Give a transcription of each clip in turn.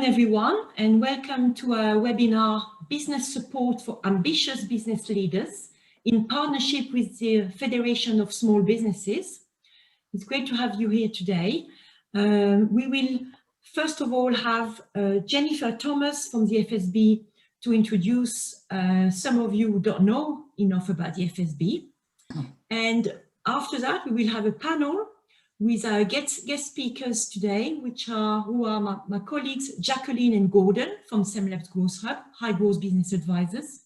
afternoon, everyone, and welcome to our webinar, Business Support for Ambitious Business Leaders, in partnership with the Federation of Small Businesses. It's great to have you here today. We will, first of all, have Jennifer Thomas from the FSB to introduce some of you who don't know enough about the FSB. And after that, we will have a panel with our guest speakers today, who are my colleagues Jacqueline and Gordon from SEMLEP's Growth Hub, High Growth Business Advisors,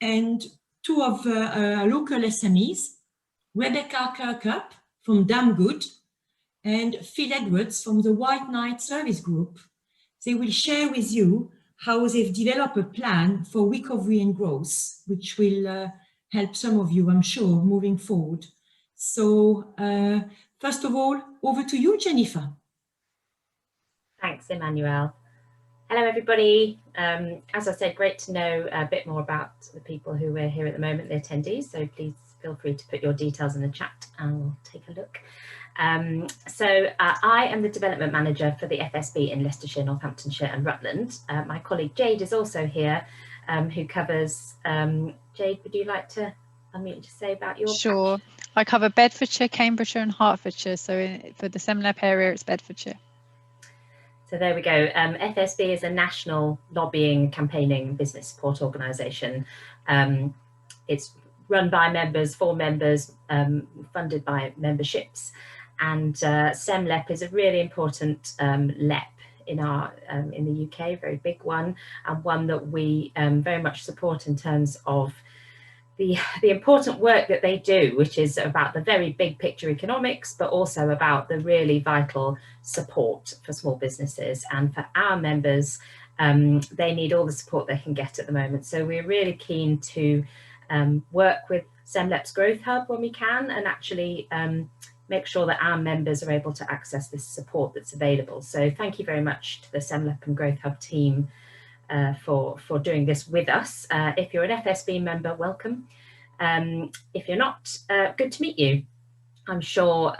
and two of our local SMEs, Rebecca Kirkup from Damn Good and Phil Edwards from the White Knight Service Group. They will share with you how they've developed a plan for recovery and growth, which will help some of you, I'm sure, moving forward. So, first of all, over to you, Jennifer. Thanks, Emmanuel. Hello, everybody. As I said, great to know a bit more about the people who are here at the moment, the attendees. So please feel free to put your details in the chat and we'll take a look. I am the development manager for the FSB in Leicestershire, Northamptonshire and Rutland. My colleague Jade is also here, who covers, Jade, would you like to unmute to say about your Sure. Patch? I cover Bedfordshire, Cambridgeshire and Hertfordshire. So for the SEMLEP area, it's Bedfordshire. So there we go. FSB is a national lobbying, campaigning, business support organisation. It's run by members, for members, funded by memberships. And SEMLEP is a really important LEP in the UK, very big one, and one that we very much support in terms of the important work that they do, which is about the very big picture economics, but also about the really vital support for small businesses. And for our members, they need all the support they can get at the moment. So we're really keen to work with SEMLEP's Growth Hub when we can, and actually make sure that our members are able to access this support that's available. So thank you very much to the SEMLEP and Growth Hub team for doing this with us. If you're an FSB member, welcome. If you're not, good to meet you. I'm sure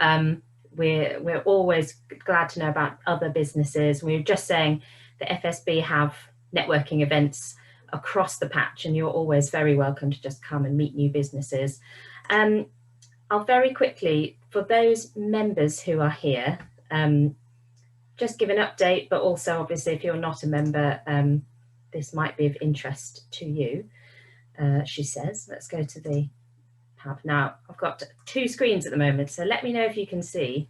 we're always glad to know about other businesses. We were just saying the FSB have networking events across the patch, and you're always very welcome to just come and meet new businesses. I'll very quickly, for those members who are here, just give an update, but also obviously if you're not a member, this might be of interest to you, she says. Let's go to the tab. Now, I've got two screens at the moment, so let me know if you can see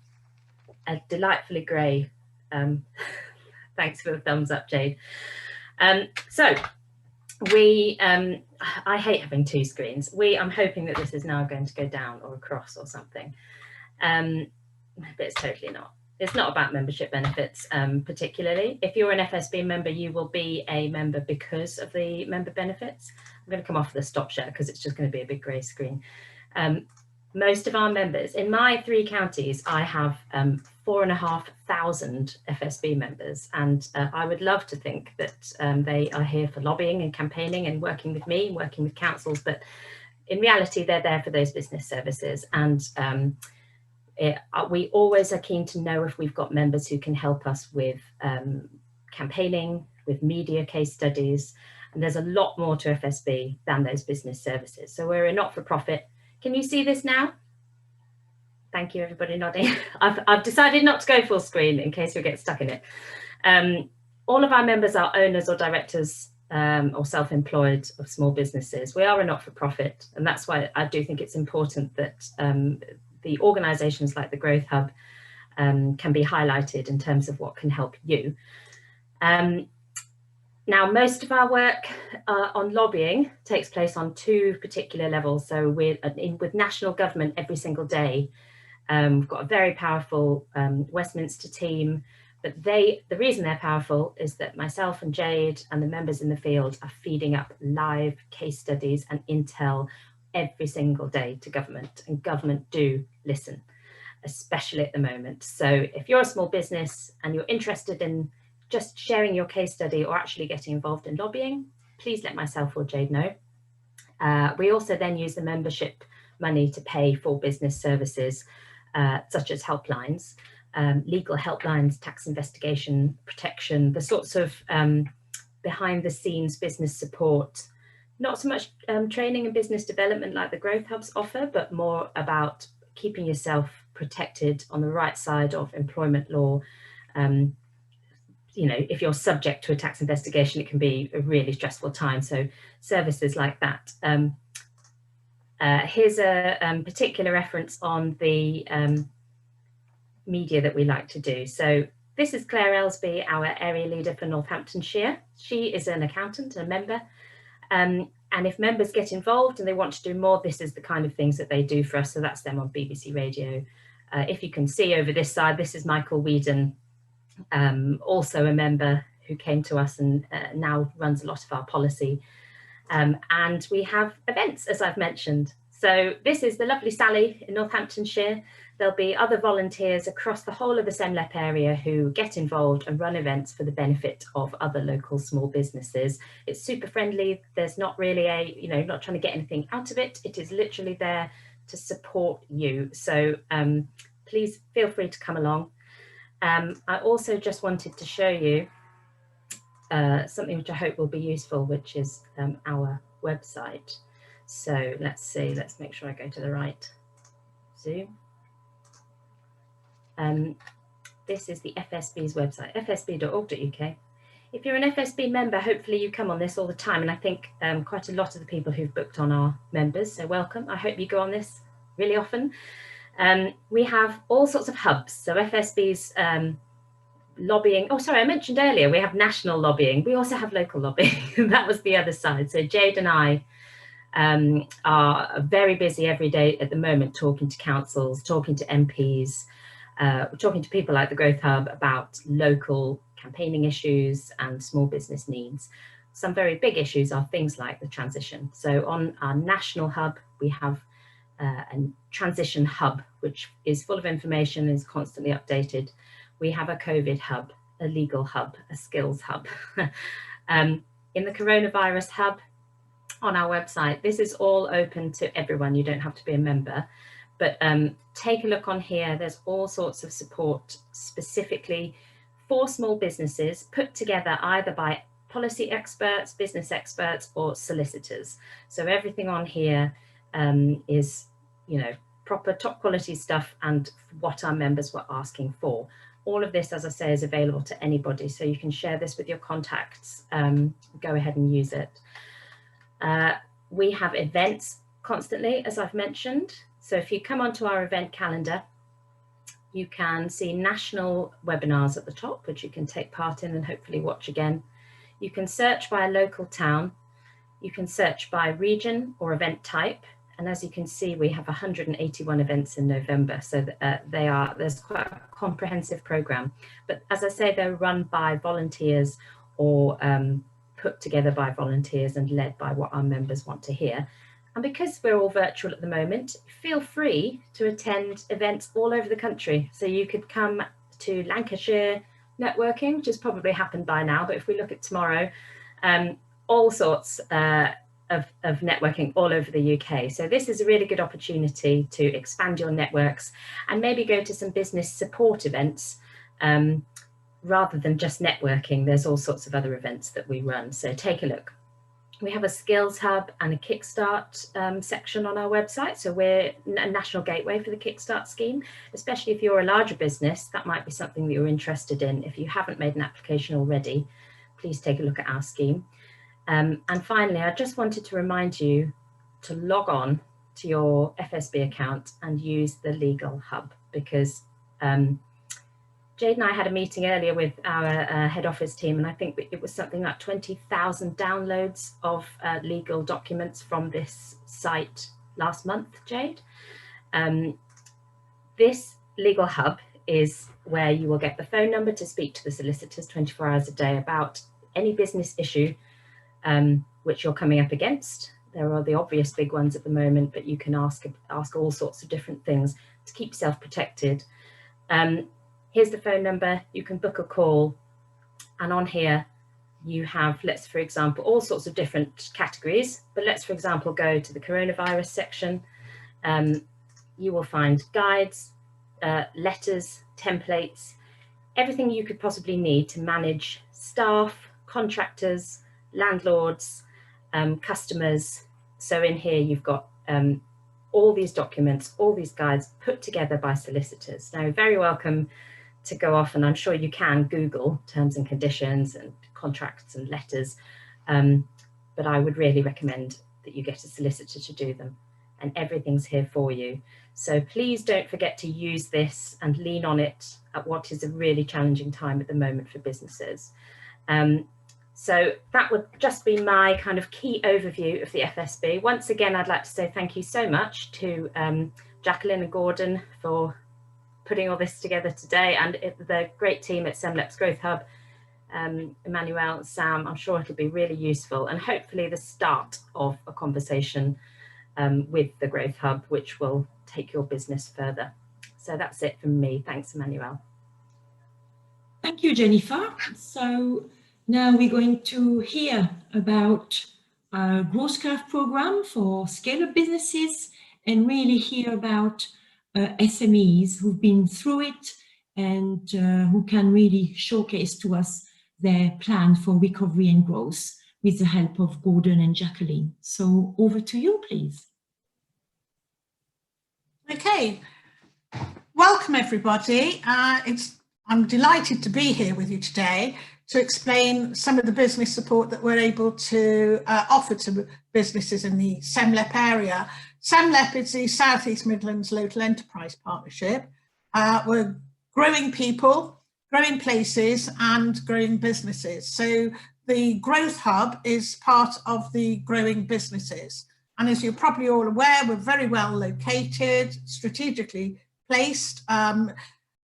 a delightfully grey. Thanks for the thumbs up, Jade. I hate having two screens. I'm hoping that this is now going to go down or across or something, but it's totally not. It's not about membership benefits particularly. If you're an FSB member, you will be a member because of the member benefits. I'm going to come off the stop share because it's just going to be a big grey screen. Most of our members, in my 3 counties, I have 4,500 FSB members, and I would love to think that they are here for lobbying and campaigning and working with me, working with councils, but in reality, they're there for those business services. And we always are keen to know if we've got members who can help us with campaigning, with media case studies, and there's a lot more to FSB than those business services. So we're a not-for-profit. Can you see this now? Thank you, everybody nodding. I've decided not to go full screen in case we get stuck in it. All of our members are owners or directors or self-employed of small businesses. We are a not-for-profit, and that's why I do think it's important that the organisations like the Growth Hub can be highlighted in terms of what can help you. Now, most of our work on lobbying takes place on 2 particular levels. So we're with national government every single day. We've got a very powerful Westminster team, but the reason they're powerful is that myself and Jade and the members in the field are feeding up live case studies and intel every single day to government, and government do listen, especially at the moment. So if you're a small business and you're interested in just sharing your case study or actually getting involved in lobbying, please let myself or Jade know. We also then use the membership money to pay for business services such as helplines. legal helplines, tax investigation, protection, the sorts of behind the scenes business support, not so much training and business development like the growth hubs offer, but more about keeping yourself protected on the right side of employment law. You know, if you're subject to a tax investigation, it can be a really stressful time. So services like that. Here's a particular reference on the media that we like to do. So this is Claire Ellsby, our area leader for Northamptonshire. She is an accountant, a member. And if members get involved and they want to do more, this is the kind of things that they do for us. So that's them on BBC Radio. If you can see over this side, this is Michael Whedon, also a member who came to us and now runs a lot of our policy. And we have events, as I've mentioned. So this is the lovely Sally in Northamptonshire. There'll be other volunteers across the whole of the SEMLEP area who get involved and run events for the benefit of other local small businesses. It's super friendly. There's not really a, you know, not trying to get anything out of it. It is literally there to support you. So please feel free to come along. I also just wanted to show you something which I hope will be useful, which is our website. So let's see, let's make sure I go to the right Zoom. This is the FSB's website, fsb.org.uk. If you're an FSB member, hopefully you come on this all the time. And I think quite a lot of the people who've booked on are members, so welcome. I hope you go on this really often. We have all sorts of hubs. So FSB's lobbying. Oh, sorry, I mentioned earlier, we have national lobbying. We also have local lobbying. That was the other side. So Jade and I are very busy every day at the moment, talking to councils, talking to MPs, talking to people like the Growth Hub about local campaigning issues and small business needs. Some very big issues are things like the transition. So on our national hub, we have a transition hub, which is full of information, is constantly updated. We have a COVID hub, a legal hub, a skills hub. In the coronavirus hub on our website, this is all open to everyone. You don't have to be a member, but take a look on here. There's all sorts of support specifically for small businesses, put together either by policy experts, business experts, or solicitors. So everything on here is, you know, proper top quality stuff and what our members were asking for. All of this, as I say, is available to anybody. So you can share this with your contacts, go ahead and use it. We have events constantly, as I've mentioned. So if you come onto our event calendar, you can see national webinars at the top, which you can take part in and hopefully watch again. You can search by a local town. You can search by region or event type. And as you can see, we have 181 events in November. So there's quite a comprehensive program. But as I say, they're run by volunteers or put together by volunteers and led by what our members want to hear. And because we're all virtual at the moment, feel free to attend events all over the country. So you could come to Lancashire networking, which has probably happened by now, but if we look at tomorrow, all sorts of networking all over the UK. So this is a really good opportunity to expand your networks and maybe go to some business support events rather than just networking. There's all sorts of other events that we run. So take a look. We have a skills hub and a Kickstart section on our website. So we're a national gateway for the Kickstart scheme, especially if you're a larger business. That might be something that you're interested in. If you haven't made an application already, please take a look at our scheme. And finally, I just wanted to remind you to log on to your FSB account and use the legal hub, because Jade and I had a meeting earlier with our head office team, and I think it was something like 20,000 downloads of legal documents from this site last month, Jade. This legal hub is where you will get the phone number to speak to the solicitors 24 hours a day about any business issue which you're coming up against. There are the obvious big ones at the moment, but you can ask all sorts of different things to keep yourself protected. Here's the phone number. You can book a call, and on here you have, for example, all sorts of different categories, but let's, for example, go to the coronavirus section. You will find guides, letters templates, everything you could possibly need to manage staff, contractors, landlords, customers. So in here you've got all these documents, all these guides put together by solicitors. Now, you're very welcome to go off, and I'm sure you can Google terms and conditions and contracts and letters, but I would really recommend that you get a solicitor to do them, and everything's here for you. So please don't forget to use this and lean on it at what is a really challenging time at the moment for businesses. So that would just be my kind of key overview of the FSB. Once again, I'd like to say thank you so much to Jacqueline and Gordon for putting all this together today, and the great team at SEMLEP's Growth Hub, Emmanuel, Sam. I'm sure it'll be really useful, and hopefully the start of a conversation with the Growth Hub, which will take your business further. So that's it from me. Thanks, Emmanuel. Thank you, Jennifer. So now we're going to hear about a growth curve program for scale-up businesses, and really hear about SMEs who've been through it and who can really showcase to us their plan for recovery and growth with the help of Gordon and Jacqueline. So over to you, please. Okay, welcome everybody. I'm delighted to be here with you today to explain some of the business support that we're able to offer to businesses in the SEMLEP area. SEMLEP is the South East Midlands Local Enterprise Partnership. We're growing people, growing places and growing businesses. So the Growth Hub is part of the growing businesses. And as you're probably all aware, we're very well located, strategically placed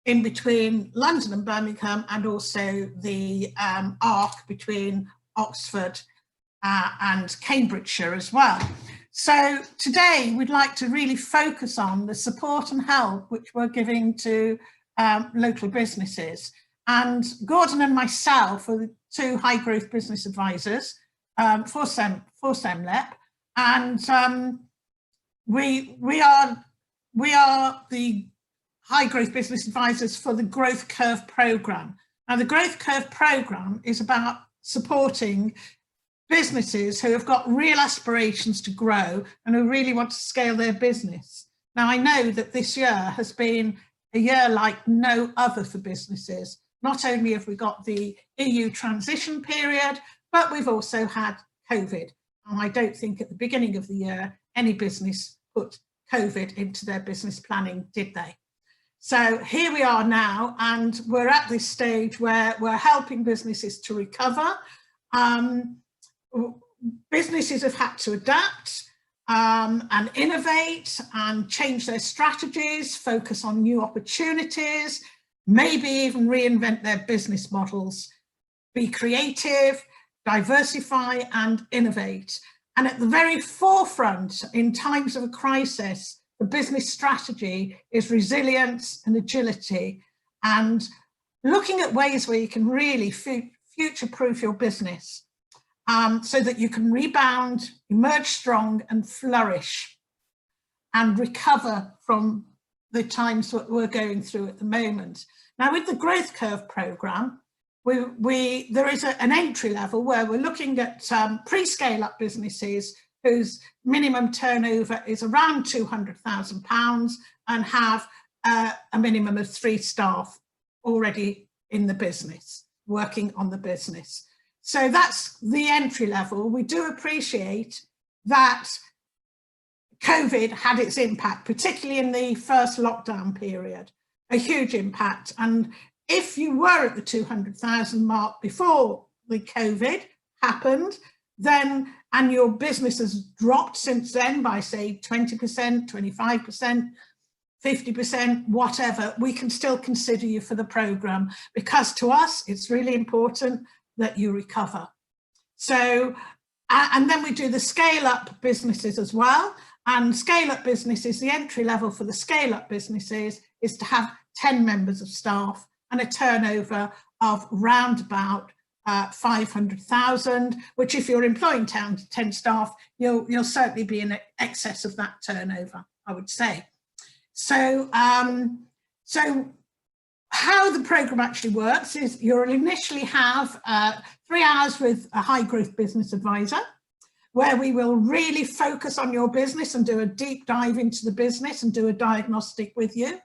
in between London and Birmingham, and also the arc between Oxford and Cambridgeshire as well. So today we'd like to really focus on the support and help which we're giving to local businesses. And Gordon and myself are the two high growth business advisors for SEMLEP. And we are the high growth business advisors for the Growth Curve programme. Now, the Growth Curve programme is about supporting businesses who have got real aspirations to grow and who really want to scale their business. Now, I know that this year has been a year like no other for businesses. Not only have we got the EU transition period, but we've also had COVID. And I don't think at the beginning of the year, any business put COVID into their business planning, did they? So here we are now, and we're at this stage where we're helping businesses to recover. Businesses have had to adapt and innovate and change their strategies, focus on new opportunities, maybe even reinvent their business models, be creative, diversify and innovate. And at the very forefront in times of a crisis, the business strategy is resilience and agility, and looking at ways where you can really future-proof your business so that you can rebound, emerge strong and flourish and recover from the times that we're going through at the moment. Now, with the Growth Curve programme, there is an entry level where we're looking at pre-scale-up businesses whose minimum turnover is around £200,000 and have a minimum of 3 staff already in the business, working on the business. So that's the entry level. We do appreciate that COVID had its impact, particularly in the first lockdown period, a huge impact. And if you were at the 200,000 mark before the COVID happened, then, and your business has dropped since then by say 20%, 25%, 50%, whatever, we can still consider you for the programme, because to us, it's really important that you recover. So, and then we do the scale up businesses as well. And scale up businesses, the entry level for the scale up businesses is to have 10 members of staff and a turnover of round about 500,000, which if you're employing 10 staff, you'll certainly be in excess of that turnover, I would say. So, how the programme actually works is you'll initially have 3 hours with a high growth business advisor, where we will really focus on your business and do a deep dive into the business and do a diagnostic with you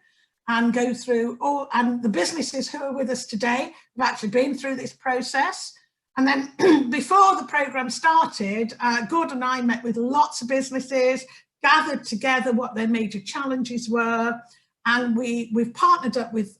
and go through all, and the businesses who are with us today have actually been through this process. And then before the programme started, Gordon and I met with lots of businesses, gathered together what their major challenges were, and we've partnered up with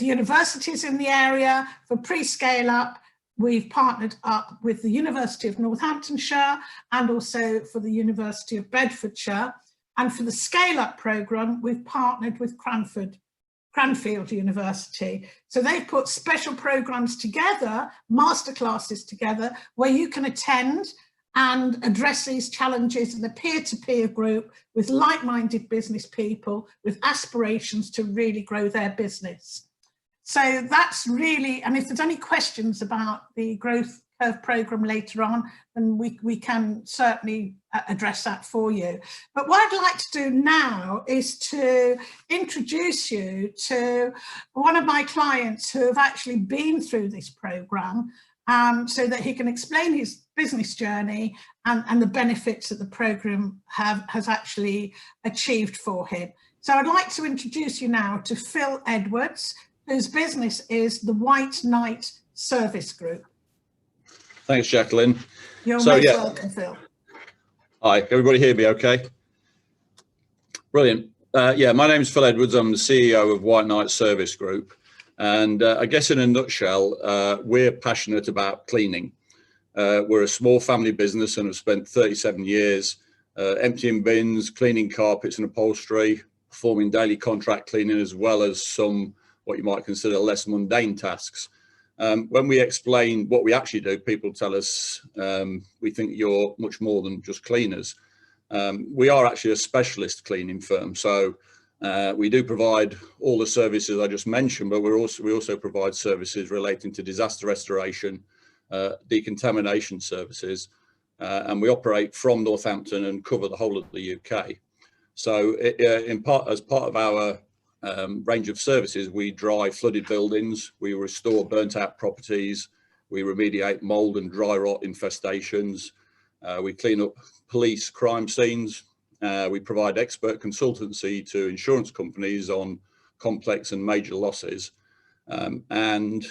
universities in the area for pre-scale up. We've partnered up with the University of Northamptonshire and also for the University of Bedfordshire. And for the scale-up programme, we've partnered with Cranfield University. So they've put special programmes together, masterclasses together, where you can attend and address these challenges in a peer-to-peer group with like-minded business people with aspirations to really grow their business. So that's really, and if there's any questions about the Growth Curve programme later on, then we can certainly address that for you. But what I'd like to do now is to introduce you to one of my clients who have actually been through this programme, so that he can explain his business journey and the benefits that the programme has actually achieved for him. So I'd like to introduce you now to Phil Edwards, whose business is the White Knight Service Group. Thanks, Jacqueline. You're most welcome, Phil. Hi, everybody hear me okay? Brilliant. Yeah, my name is Phil Edwards. I'm the CEO of White Knight Service Group. And I guess in a nutshell, we're passionate about cleaning. We're a small family business and have spent 37 years emptying bins, cleaning carpets and upholstery, performing daily contract cleaning, as well as some what you might consider less mundane tasks. When we explain what we actually do, people tell us we think you're much more than just cleaners. We are actually a specialist cleaning firm, so we do provide all the services I just mentioned, but we also provide services relating to disaster restoration, decontamination services, and we operate from Northampton and cover the whole of the UK. So as part of our range of services, we dry flooded buildings, we restore burnt out properties, we remediate mold and dry rot infestations, we clean up police crime scenes, we provide expert consultancy to insurance companies on complex and major losses, and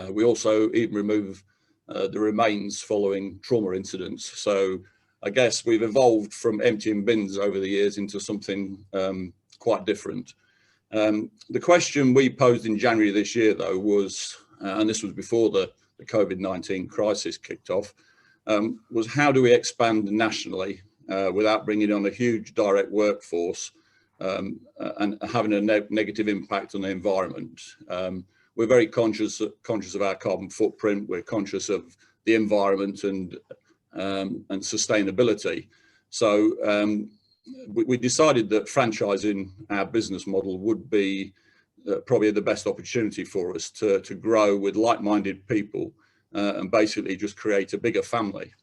we also even remove the remains following trauma incidents. So I guess we've evolved from emptying bins over the years into something quite different. The question we posed in January this year, though, was, and this was before the COVID-19 crisis kicked off, was how do we expand nationally without bringing on a huge direct workforce and having a negative impact on the environment? We're very conscious of our carbon footprint. We're conscious of the environment and sustainability. So we decided that franchising our business model would be probably the best opportunity for us to grow with like-minded people and basically just create a bigger family.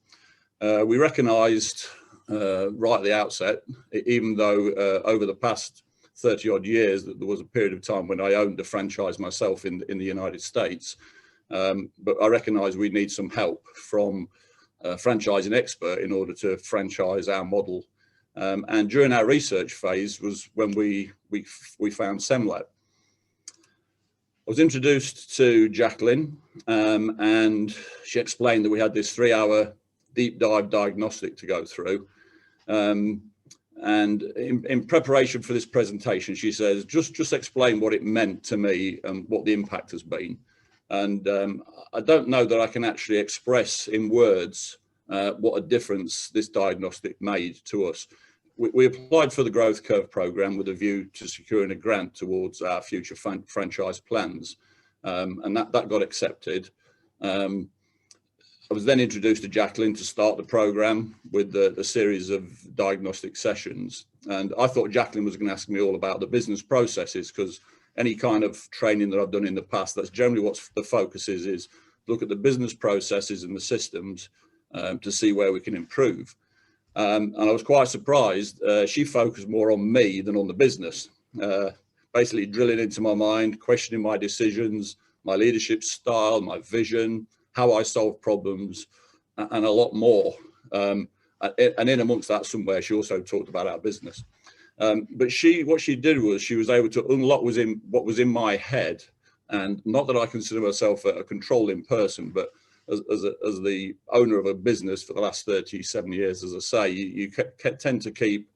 We recognised right at the outset, even though over the past 30 odd years that there was a period of time when I owned a franchise myself in the United States, but I recognised we need some help from a franchising expert in order to franchise our model. And during our research phase was when we found SEMLEP. I was introduced to Jacqueline and she explained that we had this 3-hour deep dive diagnostic to go through. And in preparation for this presentation, she says, just explain what it meant to me and what the impact has been. And I don't know that I can actually express in words what a difference this diagnostic made to us. We applied for the Growth Curve programme with a view to securing a grant towards our future franchise plans, and that got accepted. I was then introduced to Jacqueline to start the programme with a series of diagnostic sessions, and I thought Jacqueline was going to ask me all about the business processes, because any kind of training that I've done in the past, that's generally what the focus is look at the business processes and the systems to see where we can improve. And I was quite surprised. She focused more on me than on the business. basically drilling into my mind, questioning my decisions, my leadership style, my vision, how I solve problems, and a lot more. And in amongst that somewhere, she also talked about our business. But what she did was she was able to unlock what was in my head. And not that I consider myself a controlling person, but as the owner of a business for the last 37 years, as I say, you tend to keep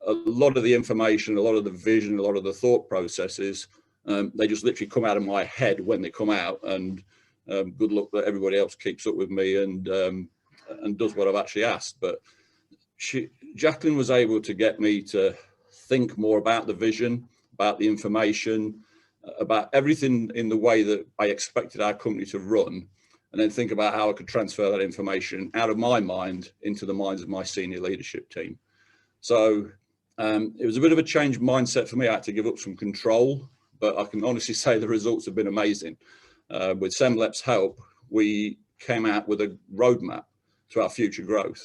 a lot of the information, a lot of the vision, a lot of the thought processes. They just literally come out of my head when they come out, and good luck that everybody else keeps up with me and does what I've actually asked. But Jacqueline was able to get me to think more about the vision, about the information, about everything in the way that I expected our company to run, and then think about how I could transfer that information out of my mind into the minds of my senior leadership team. So it was a bit of a changed mindset for me. I had to give up some control, but I can honestly say the results have been amazing. With SEMLEP's help, we came out with a roadmap to our future growth,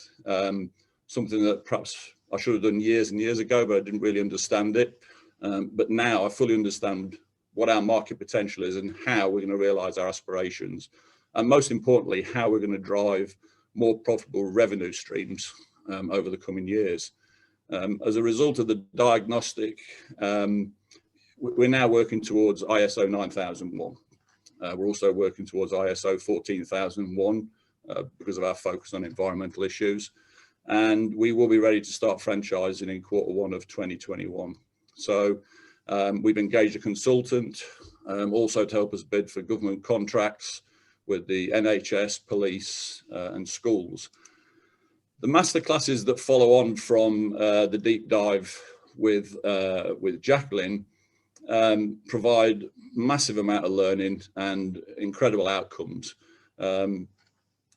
something that perhaps I should have done years and years ago, but I didn't really understand it. But now I fully understand what our market potential is and how we're going to realize our aspirations. And most importantly, how we're going to drive more profitable revenue streams over the coming years. As a result of the diagnostic, we're now working towards ISO 9001. We're also working towards ISO 14001 because of our focus on environmental issues. And we will be ready to start franchising in Q1 of 2021. So we've engaged a consultant also to help us bid for government contracts with the NHS, police and schools. The masterclasses that follow on from the deep dive with Jacqueline provide massive amount of learning and incredible outcomes.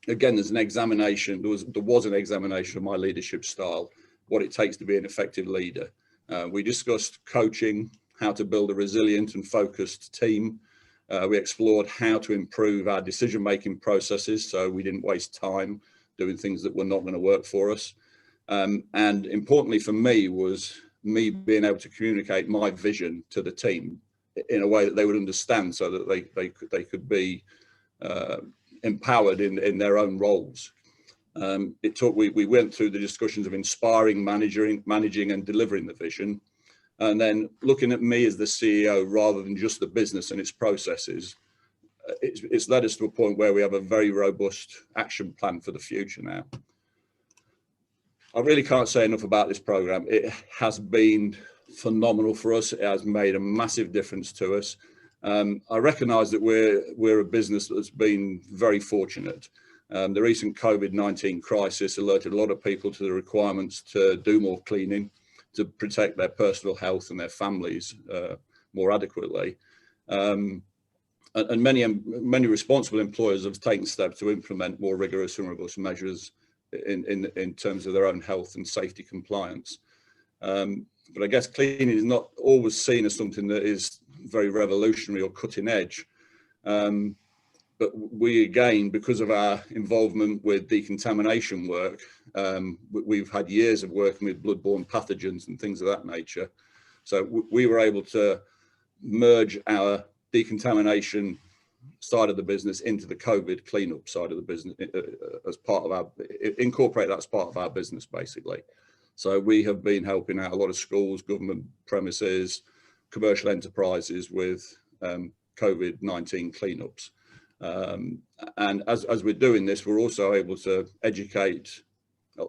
Again, there's an examination. There was an examination of my leadership style, what it takes to be an effective leader. We discussed coaching, how to build a resilient and focused team. We explored how to improve our decision-making processes so we didn't waste time doing things that were not going to work for us. And importantly for me was me being able to communicate my vision to the team in a way that they would understand, so that they could be empowered in their own roles. We went through the discussions of inspiring, managing and delivering the vision, and then looking at me as the CEO rather than just the business and its processes. It's led us to a point where we have a very robust action plan for the future now. I really can't say enough about this program. It has been phenomenal for us. It has made a massive difference to us. I recognise that we're a business that's been very fortunate. The recent COVID-19 crisis alerted a lot of people to the requirements to do more cleaning, to protect their personal health and their families more adequately. And many responsible employers have taken steps to implement more rigorous and robust measures in terms of their own health and safety compliance. But I guess cleaning is not always seen as something that is very revolutionary or cutting edge. But we, again, because of our involvement with decontamination work, we've had years of working with bloodborne pathogens and things of that nature. So we were able to merge our decontamination side of the business into the COVID cleanup side of the business as part of incorporate that as part of our business, basically. So we have been helping out a lot of schools, government premises, commercial enterprises with COVID-19 cleanups. And as we're doing this, we're also able to educate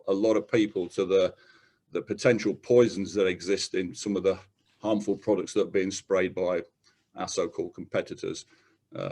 a lot of people to the potential poisons that exist in some of the harmful products that are being sprayed by our so-called competitors,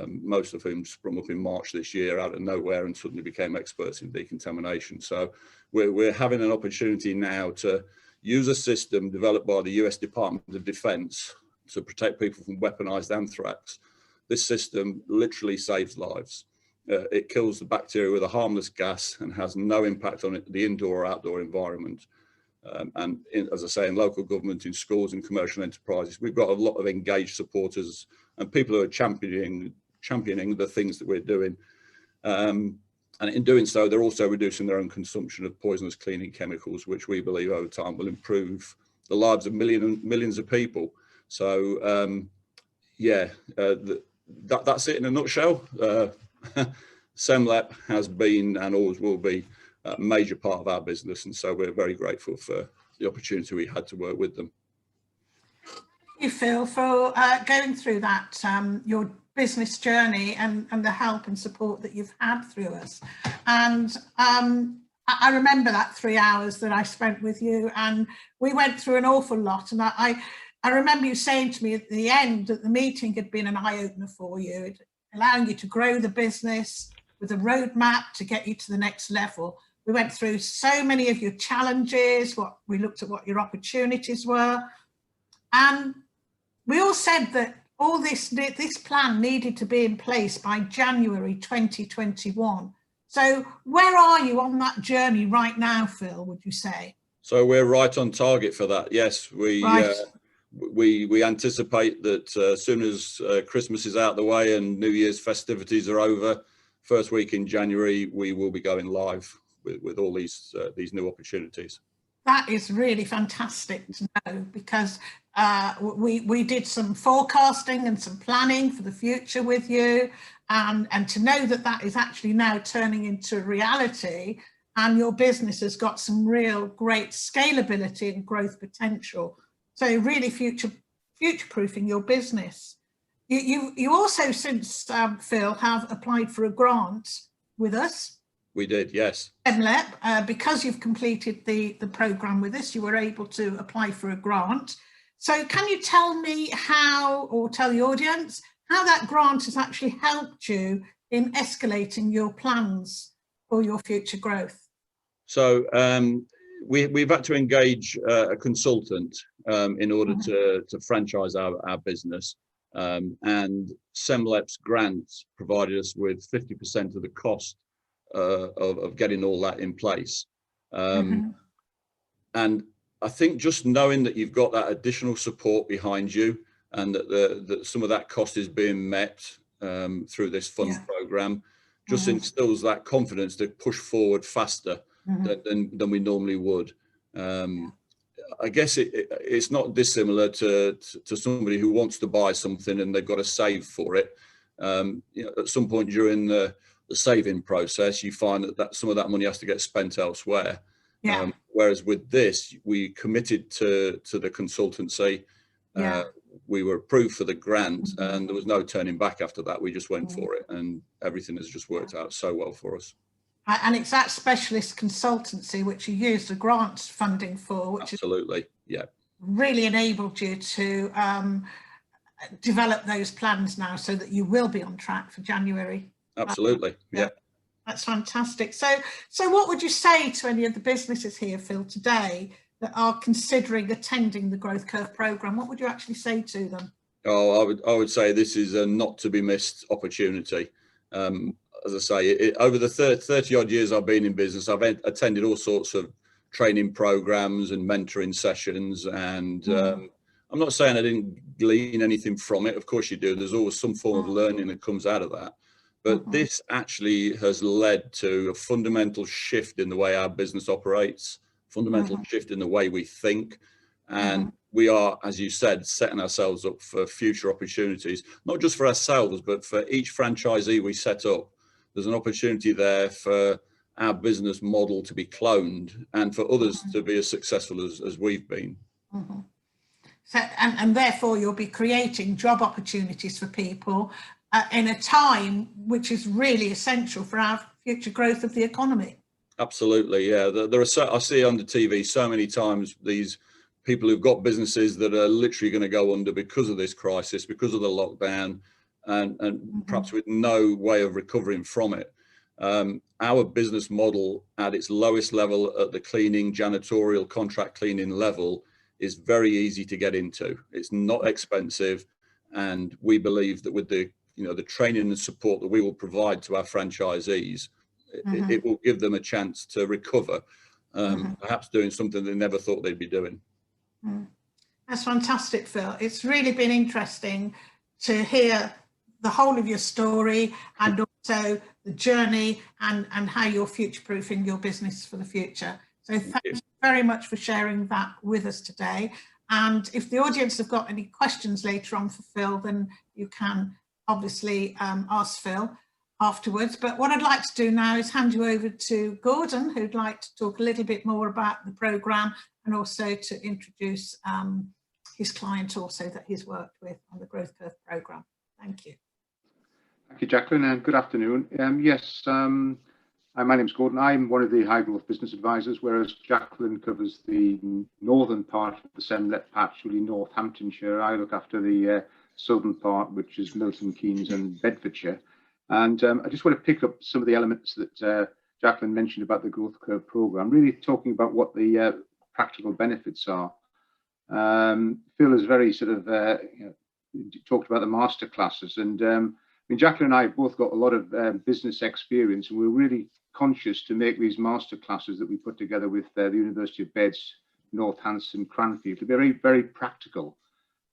most of whom sprung up in March this year out of nowhere and suddenly became experts in decontamination. So we're having an opportunity now to use a system developed by the US Department of Defense to protect people from weaponized anthrax. This system literally saves lives. It kills the bacteria with a harmless gas and has no impact on the indoor or outdoor environment. As I say, in local government, in schools and commercial enterprises, we've got a lot of engaged supporters and people who are championing the things that we're doing. And in doing so, they're also reducing their own consumption of poisonous cleaning chemicals, which we believe over time will improve the lives of millions of people. So yeah, that's it in a nutshell. SEMLEP has been and always will be a major part of our business, and so we're very grateful for the opportunity we had to work with them. Thank you, Phil, for going through that, your business journey and the help and support that you've had through us. And I remember that 3 hours that I spent with you, and we went through an awful lot. And I remember you saying to me at the end that the meeting had been an eye-opener for you, allowing you to grow the business with a roadmap to get you to the next level. We went through so many of your challenges, we looked at what your opportunities were. And we all said that all this plan needed to be in place by January 2021. So where are you on that journey right now, Phil, would you say? So we're right on target for that. Yes, Right. We anticipate that as soon as Christmas is out of the way and New Year's festivities are over, first week in January, we will be going live with all these new opportunities. That is really fantastic to know, because we did some forecasting and some planning for the future with you, and to know that that is actually now turning into reality, and your business has got some real great scalability and growth potential. So really future-proofing your business. You also, since Phil, have applied for a grant with us. We did, yes. SEMLEP, because you've completed the programme with us, you were able to apply for a grant. So can you tell me how, or tell the audience, how that grant has actually helped you in escalating your plans for your future growth? So we've had to engage a consultant in order to franchise our business. And SEMLEP's grants provided us with 50% of the cost of getting all that in place. And I think just knowing that you've got that additional support behind you, and that some of that cost is being met through this funds program, just instills that confidence to push forward faster than we normally would. I guess it's not dissimilar to somebody who wants to buy something and they've got to save for it. You know, at some point during the saving process, you find that some of that money has to get spent elsewhere. Whereas with this, we committed to the consultancy. We were approved for the grant, and there was no turning back after that. We just went for it, and everything has just worked out so well for us. And it's that specialist consultancy which you used the grant funding for, which absolutely, really enabled you to develop those plans now, so that you will be on track for January. Absolutely, yeah. That's fantastic. So what would you say to any of the businesses here, Phil, today that are considering attending the Growth Curve programme? What would you actually say to them? Oh, I would say this is a not to be missed opportunity. As I say, over the 30 odd years I've been in business, I've attended all sorts of training programs and mentoring sessions, and I'm not saying I didn't glean anything from it. Of course you do. There's always some form of learning that comes out of that. But this actually has led to a fundamental shift in the way our business operates, fundamental shift in the way we think. And we are, as you said, setting ourselves up for future opportunities, not just for ourselves, but for each franchisee we set up. There's an opportunity there for our business model to be cloned and for others to be as successful as we've been. So, and therefore you'll be creating job opportunities for people in a time which is really essential for our future growth of the economy. Absolutely, yeah. There are I see on the TV so many times these people who've got businesses that are literally going to go under because of this crisis, because of the lockdown, and perhaps with no way of recovering from it. Our business model at its lowest level, at the cleaning, janitorial, contract cleaning level, is very easy to get into. It's not expensive, and we believe that with the training and support that we will provide to our franchisees, it will give them a chance to recover, perhaps doing something they never thought they'd be doing. That's fantastic, Phil. It's really been interesting to hear the whole of your story, and also the journey and how you're future-proofing your business for the future. So thank you very much for sharing that with us today. And if the audience have got any questions later on for Phil, then you can obviously ask Phil afterwards. But what I'd like to do now is hand you over to Gordon, who'd like to talk a little bit more about the programme and also to introduce his client also that he's worked with on the Growth Curve programme. Thank you. Thank you, Jacqueline, and good afternoon. My name's Gordon. I'm one of the high growth business advisors, whereas Jacqueline covers the northern part of the SEMLEP, actually Northamptonshire. I look after the southern part, which is Milton Keynes and Bedfordshire. And I just want to pick up some of the elements that Jacqueline mentioned about the Growth Curve programme, really talking about what the practical benefits are. Phil has very sort of talked about the masterclasses, and I mean, Jacqueline and I have both got a lot of business experience, and we're really conscious to make these masterclasses that we put together with the University of Bedfordshire, Northampton, Cranfield to be very, very practical,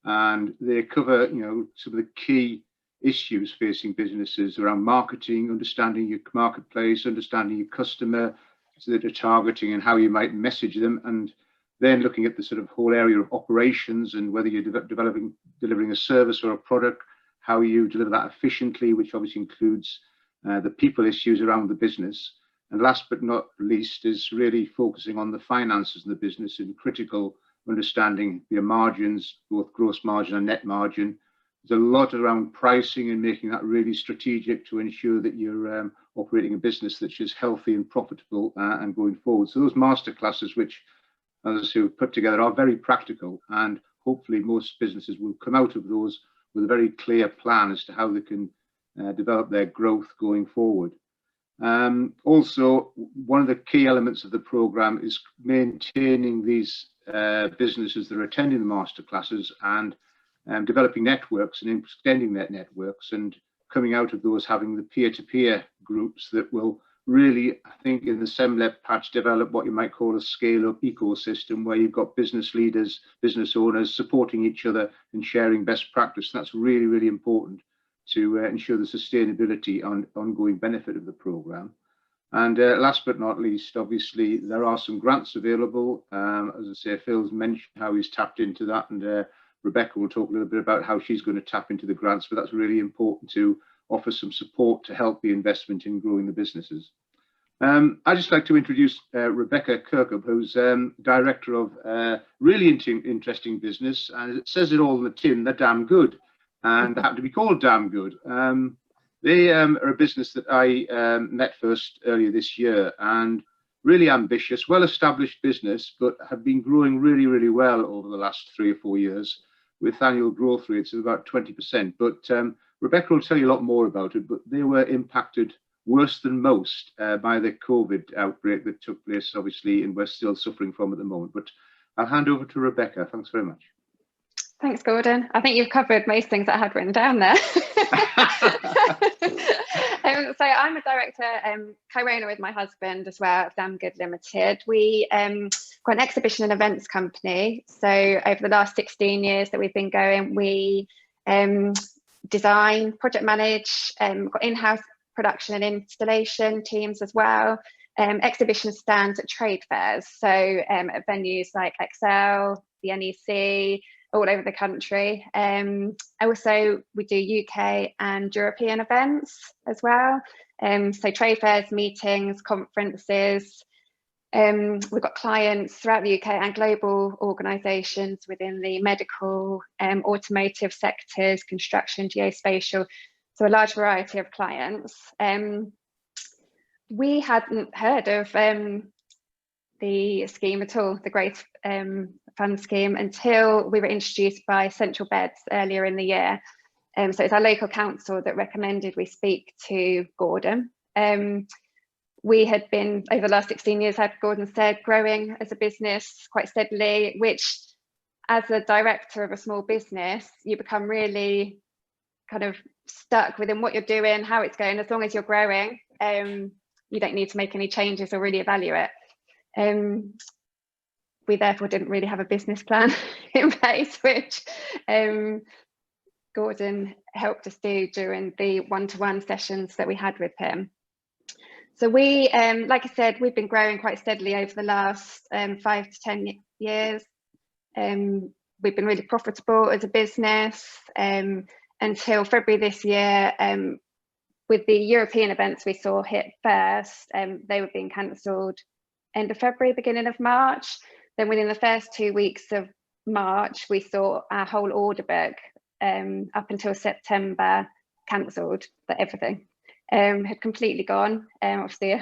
and they cover, you know, some of the key issues facing businesses around marketing, understanding your marketplace, understanding your customer, so that you're targeting and how you might message them, and then looking at the sort of whole area of operations and whether you're delivering a service or a product, how you deliver that efficiently, which obviously includes the people issues around the business. And last but not least is really focusing on the finances of the business and critical understanding your margins, both gross margin and net margin. There's a lot around pricing and making that really strategic to ensure that you're operating a business that's just healthy and profitable and going forward. So those masterclasses, which others who put together, are very practical, and hopefully most businesses will come out of those with a very clear plan as to how they can develop their growth going forward. Also, one of the key elements of the programme is maintaining these businesses that are attending the masterclasses and developing networks and extending their networks, and coming out of those having the peer-to-peer groups that will really, I think, in the SEMLEP patch, develop what you might call a scale-up ecosystem, where you've got business leaders, business owners supporting each other and sharing best practice. That's really, really important to ensure the sustainability and ongoing benefit of the programme. And last but not least, obviously, there are some grants available. As I say, Phil's mentioned how he's tapped into that, and Rebecca will talk a little bit about how she's going to tap into the grants, but that's really important to offer some support to help the investment in growing the businesses. I'd just like to introduce Rebecca Kirkup, who's director of a really interesting business, and it says it all in the tin, they're damn good, and they happen to be called Damn Good. They are a business that I met first earlier this year, and really ambitious, well-established business, but have been growing really, really well over the last 3 or 4 years with annual growth rates of about 20%. But Rebecca will tell you a lot more about it, but they were impacted worse than most by the COVID outbreak that took place, obviously, and we're still suffering from at the moment. But I'll hand over to Rebecca. Thanks very much. Thanks, Gordon. I think you've covered most things that I had written down there. So I'm a director, co-owner with my husband as well of Damn Good Limited. We got an exhibition and events company. So over the last 16 years that we've been going, we design, project manage, got in-house production and installation teams as well, exhibition stands at trade fairs, so at venues like Excel, the NEC, all over the country. Also, we do UK and European events as well, so trade fairs, meetings, conferences. We've got clients throughout the UK and global organisations within the medical, automotive sectors, construction, geospatial, so a large variety of clients. We hadn't heard of the scheme at all, the Growth Fund scheme, until we were introduced by Central Beds earlier in the year. So it's our local council that recommended we speak to Gordon. We had been, over the last 16 years, as Gordon said, growing as a business quite steadily, which as a director of a small business, you become really kind of stuck within what you're doing, how it's going. As long as you're growing, you don't need to make any changes or really evaluate. We therefore didn't really have a business plan in place, which Gordon helped us do during the one-to-one sessions that we had with him. So we, like I said, we've been growing quite steadily over the last 5 to 10 years. we've been really profitable as a business until February this year. With the European events we saw hit first, they were being cancelled end of February, beginning of March. Then within the first 2 weeks of March, we saw our whole order book up until September cancelled, but everything had completely gone. Obviously,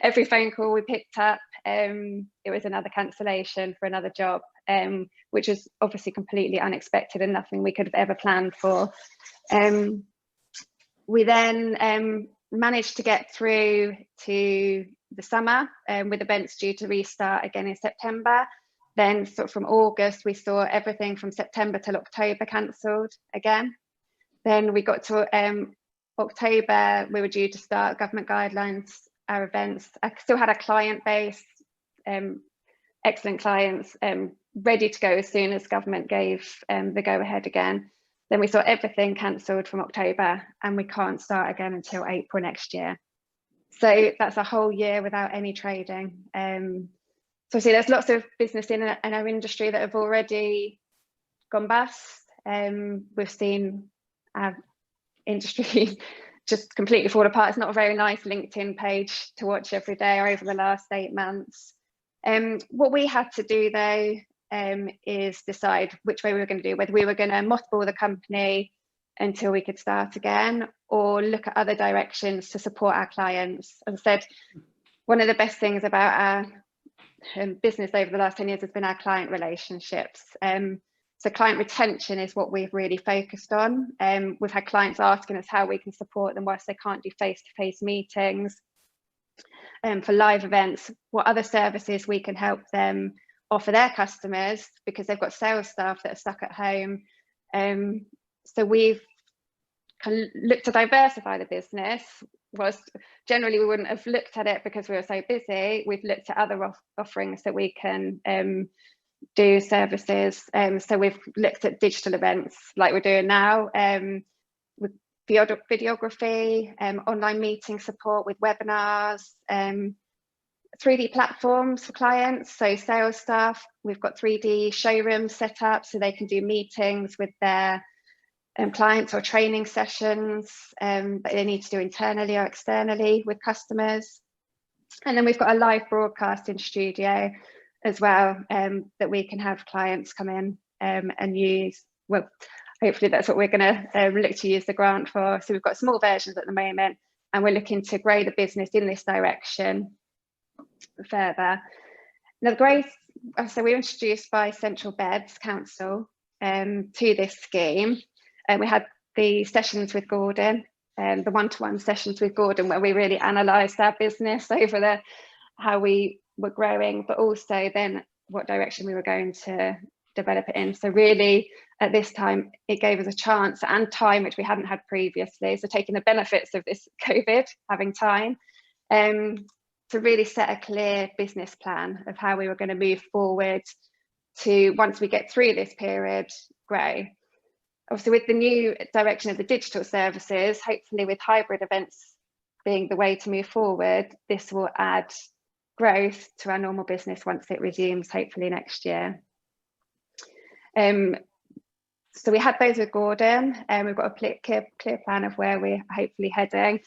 every phone call we picked up, it was another cancellation for another job, which was obviously completely unexpected and nothing we could have ever planned for. We then managed to get through to the summer with events due to restart again in September. Then sort of from August, we saw everything from September till October cancelled again. Then we got to October, we were due to start government guidelines, our events. I still had a client base, excellent clients, ready to go as soon as government gave the go ahead again. Then we saw everything cancelled from October, and we can't start again until April next year. So that's a whole year without any trading. So see, there's lots of business in our industry that have already gone bust. We've seen our industry just completely fall apart. It's not a very nice LinkedIn page to watch every day over the last 8 months. What we had to do though is decide which way we were going to do, whether we were going to mothball the company until we could start again, or look at other directions to support our clients. As I said, one of the best things about our business over the last 10 years has been our client relationships. So client retention is what we've really focused on. We've had clients asking us how we can support them whilst they can't do face-to-face meetings. For live events, what other services we can help them offer their customers, because they've got sales staff that are stuck at home. So we've kind of looked to diversify the business. Whilst generally we wouldn't have looked at it because we were so busy, we've looked at other offerings that we can do services. So we've looked at digital events like we're doing now, with videography, online meeting support with webinars, 3D platforms for clients. So sales staff, we've got 3D showrooms set up so they can do meetings with their clients or training sessions that they need to do internally or externally with customers. And then we've got a live broadcasting studio as well, that we can have clients come in and use. Well, hopefully that's what we're going to look to use the grant for. So we've got small versions at the moment, and we're looking to grow the business in this direction further. Now the growth, so we were introduced by Central Beds Council to this scheme, and we had the sessions with Gordon, the one-to-one sessions with Gordon, where we really analysed our business over how we were growing, but also then what direction we were going to develop it in. So really at this time it gave us a chance and time which we hadn't had previously, so taking the benefits of this COVID, having time to really set a clear business plan of how we were going to move forward to, once we get through this period, grow. Obviously with the new direction of the digital services, hopefully with hybrid events being the way to move forward, this will add growth to our normal business once it resumes, hopefully next year. So we had those with Gordon, and we've got a clear plan of where we're hopefully heading.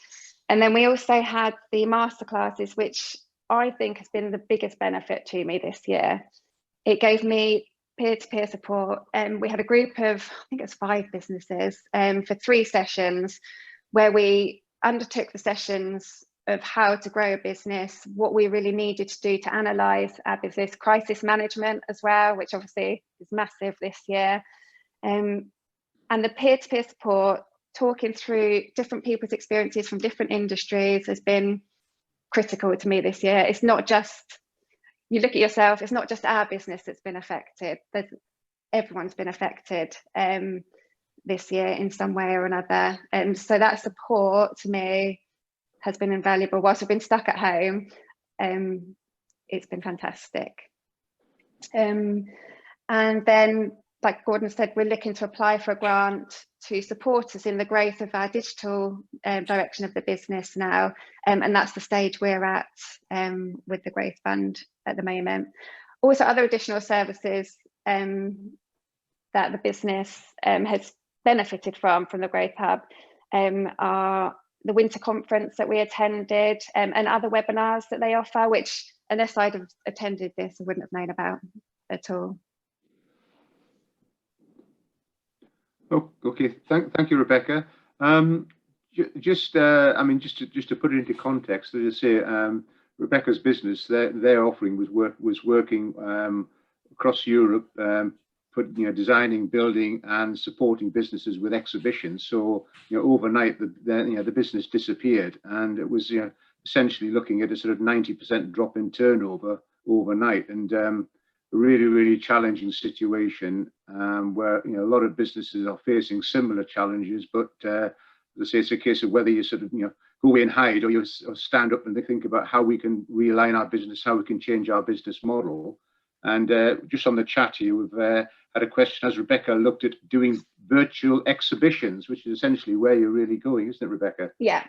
And then we also had the masterclasses, which I think has been the biggest benefit to me this year. It gave me peer-to-peer support, and we had a group of, I think it was 5 businesses for 3 sessions, where we undertook the sessions of how to grow a business, what we really needed to do to analyse our business, crisis management as well, which obviously is massive this year, and the peer-to-peer support, talking through different people's experiences from different industries, has been critical to me this year. It's not just, you look at yourself, it's not just our business that's been affected, everyone's been affected this year in some way or another, and so that support to me has been invaluable. Whilst we've been stuck at home, it's been fantastic. And then, like Gordon said, we're looking to apply for a grant to support us in the growth of our digital direction of the business now, and that's the stage we're at with the Growth Fund at the moment. Also other additional services that the business has benefited from the Growth Hub are the winter conference that we attended and other webinars that they offer, which unless I'd have attended this, I wouldn't have known about at all. Oh, okay, thank you, Rebecca. Just to put it into context, as I say, Rebecca's business, their offering was working across Europe, designing, building, and supporting businesses with exhibitions. So, overnight, the business disappeared, and it was essentially looking at a sort of 90% drop in turnover overnight, and a really, really challenging situation where a lot of businesses are facing similar challenges. But as I say, it's a case of whether you sort of go away and hide, or you stand up and think about how we can realign our business, how we can change our business model. And just on the chat here, we've had a question: has Rebecca looked at doing virtual exhibitions, which is essentially where you're really going, isn't it, Rebecca? Yeah,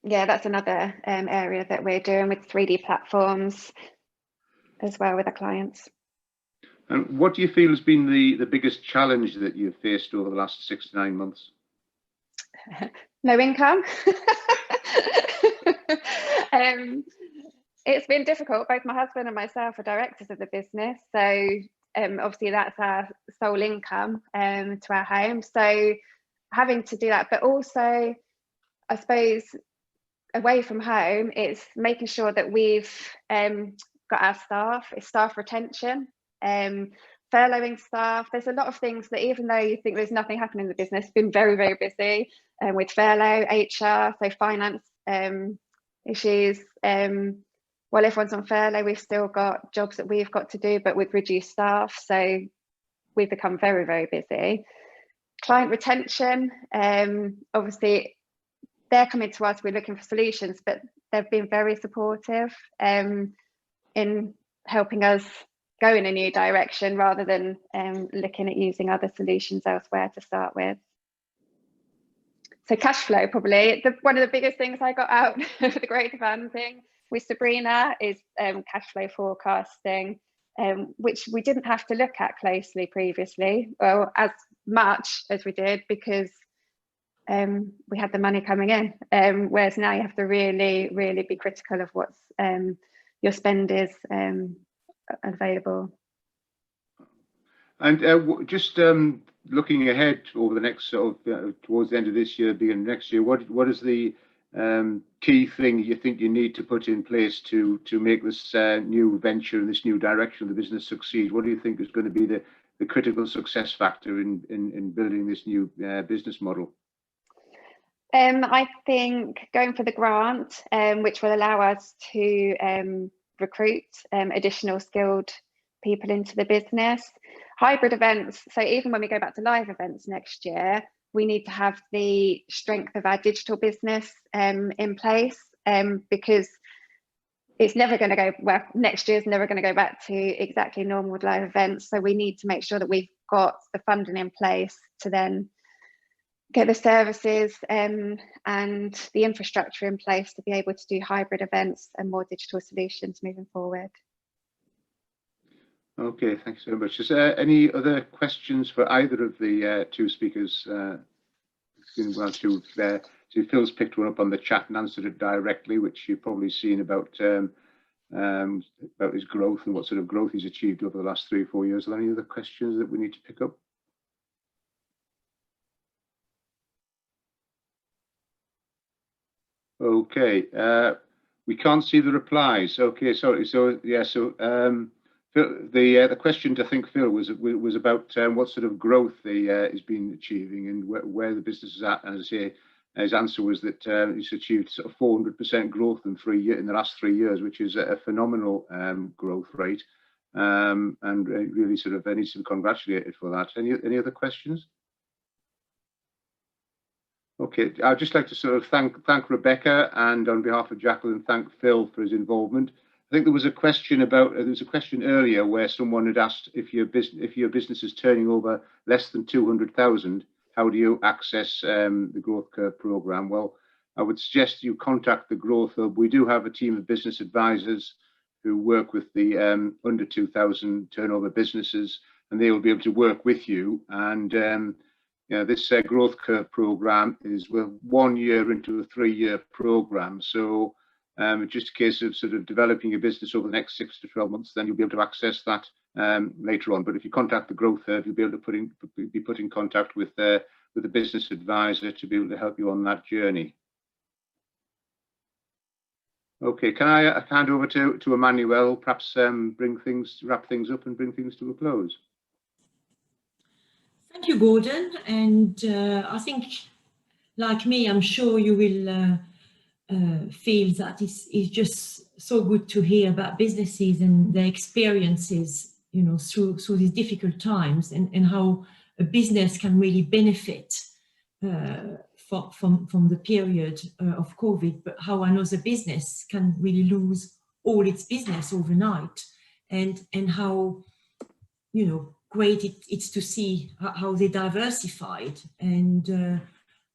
that's another area that we're doing with 3D platforms as well with our clients. And what do you feel has been the biggest challenge that you've faced over the last 6 to 9 months? No income. It's been difficult. Both my husband and myself are directors of the business, so obviously that's our sole income to our home. So having to do that, but also, I suppose, away from home, it's making sure that we've got our staff. It's staff retention, furloughing staff. There's a lot of things that, even though you think there's nothing happening in the business, been very, very busy with furlough, HR, so finance issues. While everyone's on furlough, we've still got jobs that we've got to do, but with reduced staff. So we've become very, very busy. Client retention, obviously, they're coming to us, we're looking for solutions, but they've been very supportive in helping us go in a new direction rather than looking at using other solutions elsewhere to start with. So cash flow, probably one of the biggest things I got out of the Growth Fund thing with Sabrina is cash flow forecasting, which we didn't have to look at closely previously, well, as much as we did, because we had the money coming in, whereas now you have to really, really be critical of what's your spend is available. And just looking ahead over the next sort of towards the end of this year, beginning of next year, what is the key thing you think you need to put in place to make this new venture and this new direction of the business succeed? What do you think is going to be the critical success factor in building this new business model? I think going for the grant, which will allow us to recruit additional skilled people into the business. Hybrid events, so even when we go back to live events next year, we need to have the strength of our digital business in place, because it's never going to go, well, next year's never going to go back to exactly normal with live events. So we need to make sure that we've got the funding in place to then get the services and the infrastructure in place to be able to do hybrid events and more digital solutions moving forward. Okay, thanks very much. Is there any other questions for either of the two speakers? Well, Phil's picked one up on the chat and answered it directly, which you've probably seen about his growth and what sort of growth he's achieved over the last 3 or 4 years. Are there any other questions that we need to pick up? Okay, we can't see the replies. Okay, sorry. So yeah, so the question I think Phil was about what sort of growth he's been achieving and where the business is at. And as I say, his answer was that he's achieved sort of 400% growth in the last 3 years, which is a phenomenal growth rate, and really sort of needs to be congratulated for that. Any other questions? Okay, I'd just like to sort of thank Rebecca, and on behalf of Jacqueline, thank Phil for his involvement. I think there was a question earlier where someone had asked if your business is turning over less than 200,000, how do you access the Growth Curve program? Well, I would suggest you contact the Growth Hub. We do have a team of business advisors who work with the under 2,000 turnover businesses, and they will be able to work with you. And this growth curve program is, we're 1 year into a 3-year program. So it's just a case of sort of developing your business over the next 6 to 12 months, then you'll be able to access that later on. But if you contact the growth curve, you'll be able to be put in contact with a business advisor to be able to help you on that journey. Okay, can I hand over to Emmanuel, perhaps wrap things up and bring things to a close? Thank you, Gordon. And I think, like me, I'm sure you will feel that it's just so good to hear about businesses and their experiences, you know, through these difficult times, and how a business can really benefit from the period of COVID, but how another business can really lose all its business overnight, and how, you know, great it's to see how they diversified and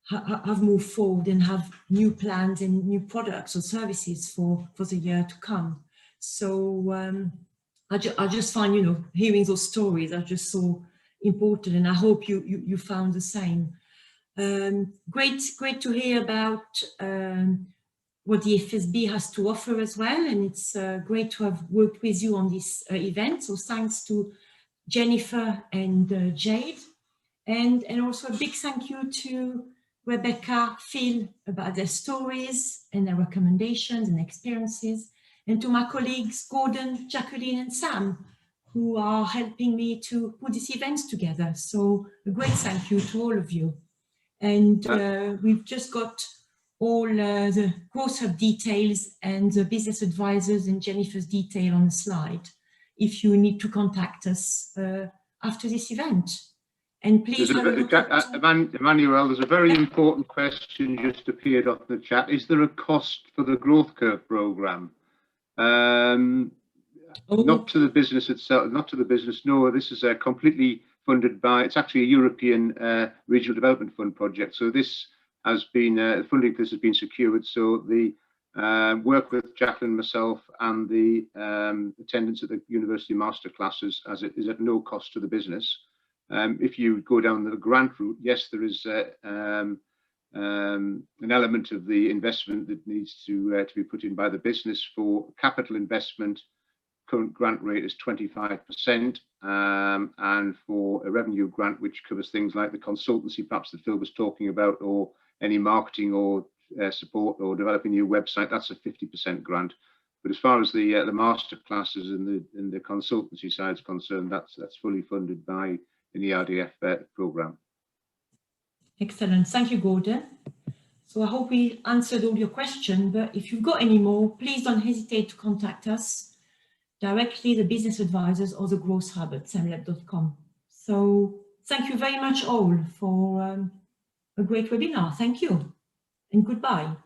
have moved forward and have new plans and new products or services for the year to come. So I just find, you know, hearing those stories are just so important, and I hope you found the same. Great to hear about what the FSB has to offer as well, and it's great to have worked with you on this event. So thanks to Jennifer and Jade, and also a big thank you to Rebecca, Phil, about their stories and their recommendations and experiences, and to my colleagues Gordon, Jacqueline and Sam, who are helping me to put these events together. So a great thank you to all of you. And we've just got all the Growth Hub details and the business advisors and Jennifer's detail on the slide if you need to contact us after this event. And please have a look at Emmanuel, there's a very important question just appeared on the chat. Is there a cost for the Growth Curve program? Not to the business itself, not to the business. No, this is completely funded by, it's actually a European Regional Development Fund project. So this has been, funding for this has been secured. So the work with Jacqueline, myself, and the attendance at the university masterclasses as it is at no cost to the business. If you go down the grant route, yes, there is an element of the investment that needs to be put in by the business for capital investment. Current grant rate is 25%, and for a revenue grant, which covers things like the consultancy, perhaps that Phil was talking about, or any marketing or support or developing a new website, that's a 50% grant. But as far as the master classes and the consultancy side is concerned, that's fully funded by an ERDF program. Excellent, thank you, Gordon. So I hope we answered all your questions, but if you've got any more, please don't hesitate to contact us directly, the business advisors or the Growth Hub at semlep.com. So thank you very much all for a great webinar. Thank you and goodbye.